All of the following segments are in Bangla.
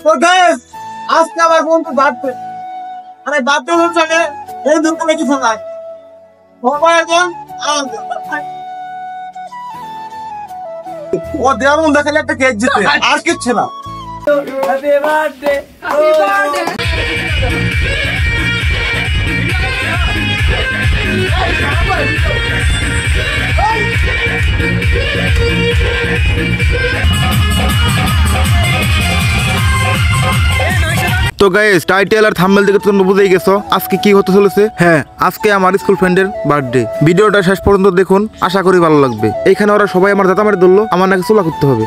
তো গাইস আজকে আমার বন্ধু বার্থডে। আরে বার্থডে অনুষ্ঠানে এই দুপুরে কিছু নাই, সবাই একদম আনন্দ। ও দেওয়ার মন দেখালে একটা কেক জিতে, আর কিচ্ছু না। Happy birthday, happy birthday. তো গাইস টাইটেল আর থাম্বনেল দেখে তোমরা বুঝেই গেছো আজকে কি হতে চলেছে। হ্যাঁ, আজকে আমার স্কুল ফ্রেন্ডের বার্থডে। ভিডিওটা শেষ পর্যন্ত দেখুন, আশা করি ভালো লাগবে। এইখানে ওরা সবাই আমার দাদা মারি ধরলো, আমার নাকি চুলা করতে হবে।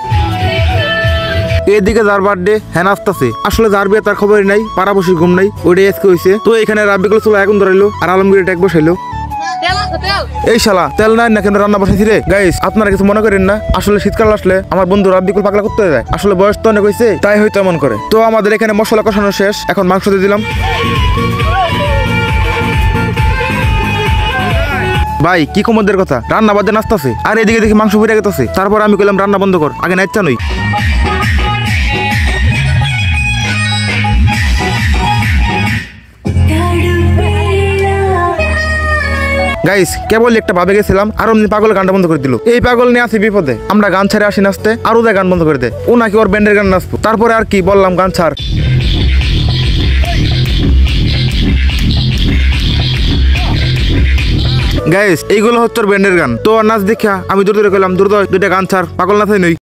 এদিকে যার বার্থডে হ্যাঁ নাচতেছে, আসলে যার বিয়ে তার খবরই নাই, পাড়াবসির ঘুম নাই, ওইটাই আজকে হয়েছে। তো এখানে রাব্বিকুল চুলা এখন ধরাইলো আর আলমগীর ট্যাগ বসাইলো। এই শালা তেল নাই না কেন রান্না বসাইছি রে। গাইস আপনারা কিছু মনে করেন না, আসলে শীতকাল আসলে আমার বন্ধু রাব্বিকুল পাগলা করতে যায়, আসলে বয়স তো অনেক হয়েছে তাই হয়তো এমন করে। তো আমাদের এখানে মশলা কষানো শেষ, এখন মাংস দিয়ে দিলাম। ভাই কি কমদের কথা, রান্না বাদে নাচতেছে আর এদিকে দেখি মাংস ফিরে গেছে। তারপর আমি কইলাম রান্না বন্ধ কর, আগে নাইচ্ছা নই। গাইস কেবল একটা ভাবে গেছিলাম আর অমনি পাগল গানটা বন্ধ করে দিল। এই পাগল নিয়ে আসি বিপদে, আমরা গান ছাড়ে আসি নাচতে আর ওদের গান বন্ধ করে দেয়। ও নাকি ওর ব্যান্ডের গান নাচবো, তারপরে আর কি বললাম গান ছাড়। গাইস এইগুলো হচ্ছে ওর ব্যান্ডের গান। তো নাচ দেখা আমি দূর দূরে গেলাম, দূর দুইটা গান ছাড়, পাগল নাচাই নই।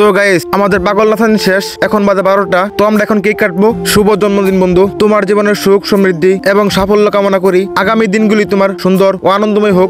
তো গাইস আমাদের পাগল নাচানি শেষ, এখন বাজে 12টা। তো আমরা এখন কেক কাটবো। শুভ জন্মদিন বন্ধু, তোমার জীবনের সুখ সমৃদ্ধি এবং সাফল্য কামনা করি। আগামী দিনগুলি তোমার সুন্দর ও আনন্দময় হোক।